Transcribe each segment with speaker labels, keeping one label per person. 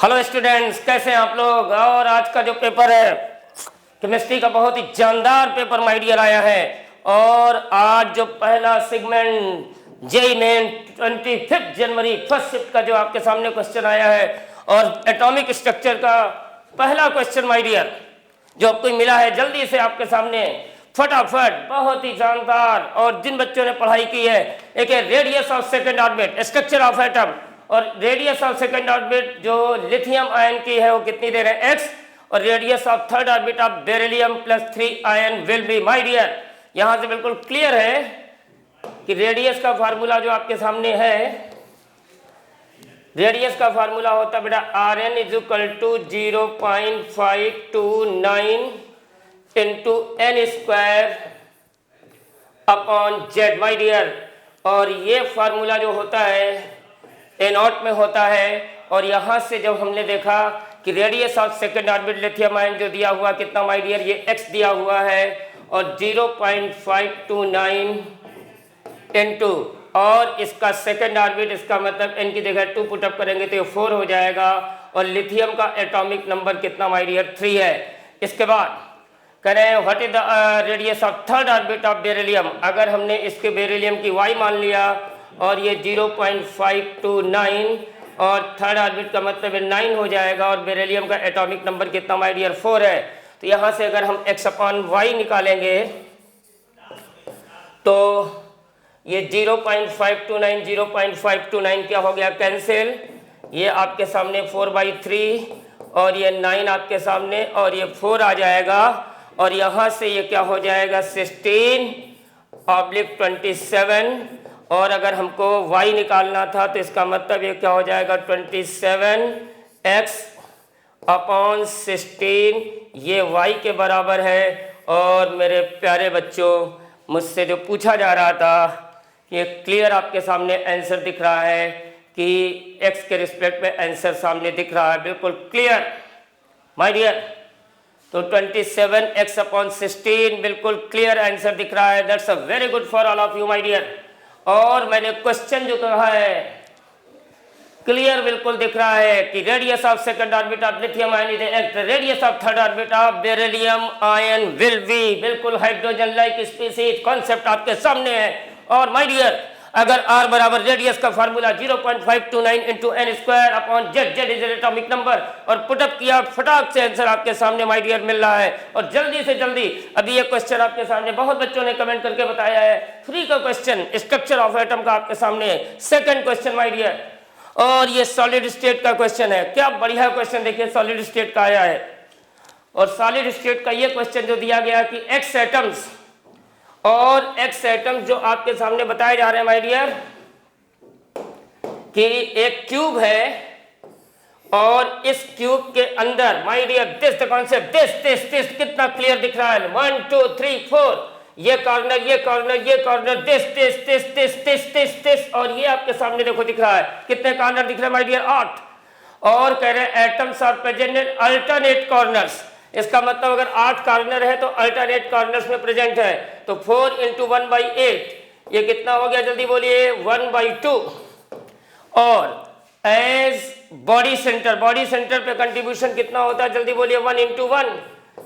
Speaker 1: Hello students, कैसे हैं आप लोग। और आज का जो पेपर है केमिस्ट्री का बहुत ही जानदार पेपर माय डियर आया है। और आज जो पहला सेगमेंट जेई मेन 25 जनवरी फर्स्ट शिफ्ट का जो आपके सामने क्वेश्चन आया है और एटॉमिक स्ट्रक्चर का पहला क्वेश्चन माय डियर जो आपको मिला है, जल्दी से आपके सामने फटाफट बहुत ही जानदार। और जिन बच्चों ने पढ़ाई की है, एक है radius of second orbit, structure of atom, और रेडियस ऑफ सेकेंड ऑर्बिट जो लिथियम आयन की है वो कितनी दे रहे हैं x, और radius of third orbit of beryllium plus 3 ion will be. My dear, यहां से बिल्कुल क्लियर है कि रेडियस का फार्मूला जो आपके सामने है, रेडियस का फार्मूला होता है बेटा Rn is equal to 0.529 into n square upon z। My dear, और ये फार्मूला जो होता है ए नॉट में होता है। और यहाँ से जब हमने देखा कि radius of second orbit lithium ion जो दिया हुआ कितना माय डियर, ये x दिया हुआ है, और 0.529 इंटू और इसका सेकेंड ऑर्बिट, इसका मतलब n की जगह 2 पुटअप करेंगे तो ये 4 हो जाएगा। और लिथियम का एटॉमिक नंबर कितना माय डियर 3 है। इसके बाद करें what is the radius of third orbit of beryllium. अगर हमने इसके बेरिलियम की y मान लिया और ये 0.529 और थर्ड ऑर्बिट का मतलब 9 हो जाएगा, और बेरिलियम का एटॉमिक नंबर कितना माय डियर 4 है। तो यहाँ से अगर हम x अपॉन y निकालेंगे तो ये 0.529 क्या हो गया, कैंसिल। ये आपके सामने 4/3 और ये 9 आपके सामने, और ये 4 आ जाएगा। और यहाँ से ये क्या हो जाएगा 16/27। और अगर हमको y निकालना था तो इसका मतलब ये क्या हो जाएगा 27x अपॉन 16, ये y के बराबर है। और मेरे प्यारे बच्चों, मुझसे जो पूछा जा रहा था, ये क्लियर आपके सामने आंसर दिख रहा है कि x के रिस्पेक्ट में आंसर सामने दिख रहा है, बिल्कुल क्लियर माय डियर। तो 27x अपॉन 16 बिल्कुल क्लियर आंसर दिख रहा है। That's a very good for all of you my dear. और मैंने क्वेश्चन जो कहा है क्लियर बिल्कुल दिख रहा है कि radius of second orbit of lithium ion is x, radius of third orbit of beryllium ion will be, बिल्कुल हाइड्रोजन लाइक स्पीसीज कॉन्सेप्ट आपके सामने है। और माय डियर, अगर r बराबर रेडियस का formula 0.529 into N square upon Z, Z is atomic number, और put up किया, फटाक से आंसर आपके सामने माय डियर मिल रहा है। और जल्दी से जल्दी अभी ये क्वेश्चन आपके सामने बहुत बच्चों ने कमेंट करके बताया है, फ्री का क्वेश्चन स्ट्रक्चर ऑफ एटम का आपके सामने सेकंड क्वेश्चन माय डियर। और ये सॉलिड स्टेट का क्वेश्चन है, क्या बढ़िया क्वेश्चन देखिए सॉलिड स्टेट का आया है। और सॉलिड स्टेट का ये क्वेश्चन जो दिया गया कि एक्स एटम्स और x एटम्स जो आपके सामने बताए जा रहे हैं माय डियर, कि एक क्यूब है और इस क्यूब के अंदर my dear this the concept, this कितना क्लियर दिख रहा है, 1 2 3 4, ये कॉर्नर ये कॉर्नर ये कॉर्नर, दिस, और ये आपके सामने देखो दिख रहा है, कितने कॉर्नर दिख रहे हैं माय डियर 8। और कह रहे हैं atoms are present in alternate corners, इसका मतलब अगर 8 कॉर्नर है तो अल्टरनेट कॉर्नर्स में प्रेजेंट है। तो 4 इंटू 1/8 ये कितना हो गया, जल्दी बोलिए 1/2। और एज बॉडी सेंटर पे कंट्रीब्यूशन कितना होता है, जल्दी बोलिए 1 इंटू 1।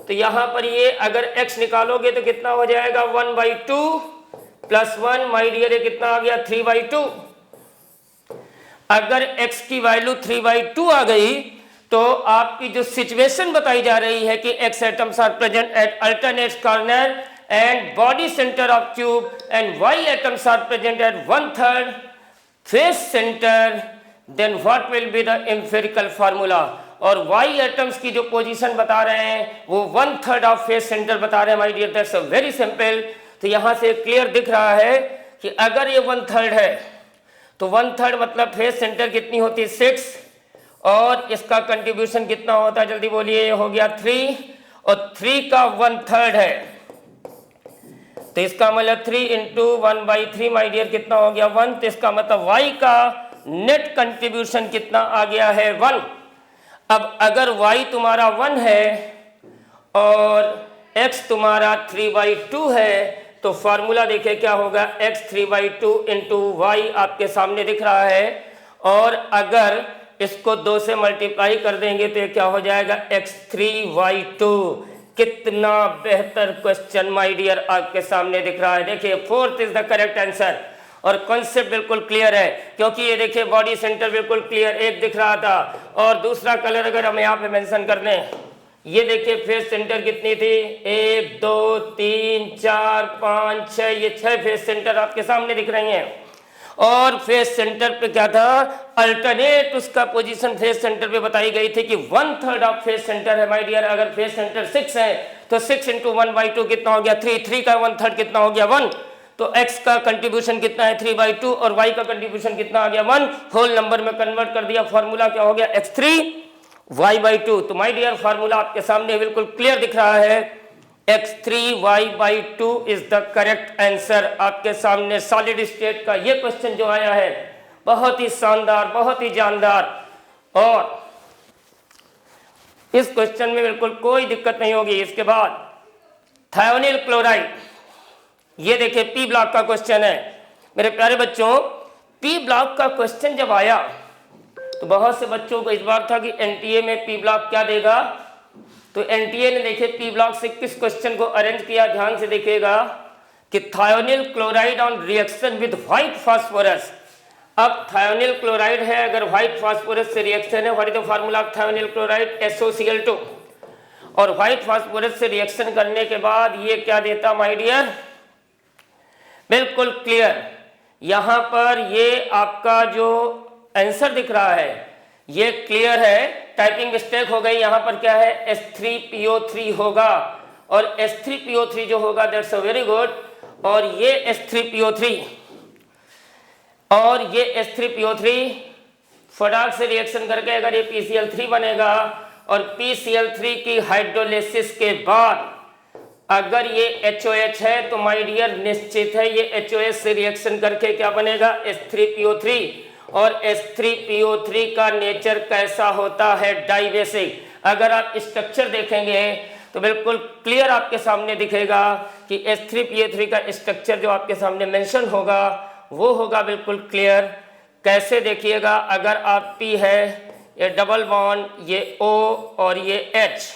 Speaker 1: तो यहां पर ये अगर x निकालोगे तो कितना हो जाएगा 1/2 प्लस 1, माय डियर ये कितना आ गया 3/2। अगर x की वैल्यू 3/2 आ गई तो आपकी जो सिचुएशन बताई जा रही है कि x atoms are present at alternate corner and body centre of cube, and y atoms are present at 1/3 face centre, then what will be the empirical formula. और y एटम्स की जो पोजीशन बता रहे हैं वो 1/3 ऑफ फेस सेंटर बता रहे हैं my dear, that's very simple. तो यहां से क्लियर दिख रहा है कि अगर ये 1/3 है तो 1/3 मतलब फेस सेंटर कितनी होती है 6, और इसका कंट्रीब्यूशन कितना होता है, जल्दी बोलिए, हो गया 3, और 3 का 1/3 है तो इसका मतलब 3 इंटू 1/3 माय डियर कितना हो गया 1। तो इसका मतलब y का नेट कंट्रीब्यूशन कितना आ गया है 1। अब अगर y तुम्हारा 1 है और x तुम्हारा 3/2 है तो फार्मूला देखिए क्या होगा, x 3/2 इंटू वाई आपके सामने दिख रहा है। और अगर इसको 2 से मल्टीप्लाई कर देंगे तो ये क्या हो जाएगा x3y2। कितना बेहतर क्वेश्चन माय डियर आपके सामने दिख रहा है। देखिए 4th is the correct answer और कॉन्सेप्ट बिल्कुल क्लियर है, क्योंकि ये देखिए बॉडी सेंटर बिल्कुल क्लियर एक दिख रहा था। और दूसरा कलर अगर हम यहाँ पे मेंशन कर दें, ये देखिए फेस सेंटर कितनी थी, 1 2 3 4 5 6, ये 6 फेस सेंटर आपके सामने दिख रही हैं। और फेस सेंटर पे क्या था, अल्टरनेट उसका पोजीशन फेस सेंटर पे बताई गई थी कि 1/3 ऑफ फेस सेंटर है माय डियर। अगर फेस सेंटर 6 है तो 6 × 1/2 कितना हो गया 3, 3 का 1/3 कितना हो गया 1। तो x का कंट्रीब्यूशन कितना है 3/2 और y का कंट्रीब्यूशन कितना आ गया 1। होल नंबर में कन्वर्ट कर दिया, फॉर्मूला क्या हो गया x3y/2। तो माय डियर फार्मूला आपके सामने बिल्कुल क्लियर दिख रहा है, x3y/2 is the correct answer. आपके सामने सॉलिड स्टेट का ये क्वेश्चन जो आया है बहुत ही शानदार, बहुत ही जानदार, और इस क्वेश्चन में बिल्कुल कोई दिक्कत नहीं होगी। इसके बाद थायोनिल क्लोराइड, ये देखिए पी ब्लॉक का क्वेश्चन है मेरे प्यारे बच्चों। पी ब्लॉक का क्वेश्चन जब आया तो बहुत से बच्चों को इस बार था कि एनटीए में पी ब्लॉक क्या देगा। तो एनटीए ने देखिए पी ब्लॉक से किस क्वेश्चन को अरेंज किया, ध्यान से देखिएगा कि thionyl chloride on reaction with white phosphorus. अब थायोनिल क्लोराइड है, अगर व्हाइट फास्फोरस से रिएक्शन है, what is the formula of thionyl chloride, SOCl2। और व्हाइट फास्फोरस से रिएक्शन करने के बाद ये क्या देता माय डियर, बिल्कुल क्लियर। यहां पर ये आपका जो आंसर दिख रहा है ये क्लियर है, टाइपिंग मिस्टेक हो गई, यहां पर क्या है S3PO3 होगा। और S3PO3 जो होगा दैट्स अ वेरी गुड। और ये S3PO3 और ये H3PO3 फटाक से रिएक्शन करके अगर ये PCl3 बनेगा और PCl3 की हाइड्रोलिसिस के बाद अगर ये HOH है तो माय डियर निश्चित है ये HOH से रिएक्शन करके क्या बनेगा H3PO3। और H3PO3 का नेचर कैसा होता है, डाइबेसिक। अगर आप स्ट्रक्चर देखेंगे तो बिल्कुल क्लियर आपके सामने दिखेगा कि H3PO3 का स्ट्रक्चर जो आपके सामने मेंशन होगा वो होगा बिल्कुल क्लियर। कैसे देखिएगा, अगर आप P है ये डबल बॉन्ड, ये O और ये H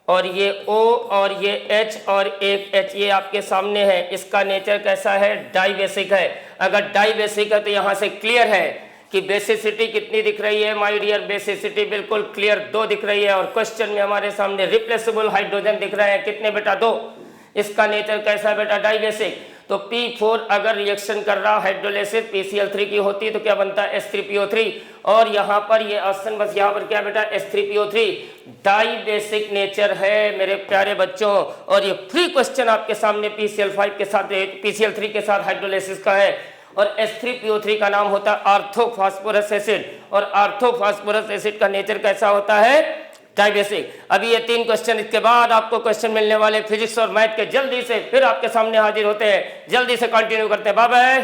Speaker 1: और ये O और ये H और एक H ये आपके सामने है, इसका नेचर कैसा है, डाइबेसिक है। अगर डाइबेसिक है तो यहाँ से क्लियर है कि बेसिसिटी कितनी दिख रही है माय डियर, बेसिसिटी बिल्कुल क्लियर 2 दिख रही है। और क्वेश्चन में हमारे सामने रिप्लेसेबल हाइड्रोजन दिख रहे हैं, कितने बेटा 2। इसका नेचर कैसा है बेटा, डाइबेसिक। तो P4 अगर रिएक्शन कर रहा हाइड्रोलिसिस PCl3 की होती तो क्या बनता है H3PO3। और यहाँ पर ये ऑप्शन बस यहाँ पर क्या बेटा H3PO3 डाइबेसिक नेचर है मेरे प्यारे बच्चों। और ये फ्री क्वेश्चन आपके सामने PCl5 के साथ PCl3 के साथ हाइड्रोलिसिस का है। और H3PO3 का नाम होता है आर्थोफॉस्फोरस एसिड। और आर्थोफॉस्फोरस एसिड का नेचर कैसा होता है, डाइबेसिक। अभी ये 3 क्वेश्चन, इसके बाद आपको क्वेश्चन मिलने वाले फिजिक्स और मैथ के, जल्दी से फिर आपके सामने हाजिर होते हैं, जल्दी से कंटिन्यू करते हैं। Bye bye.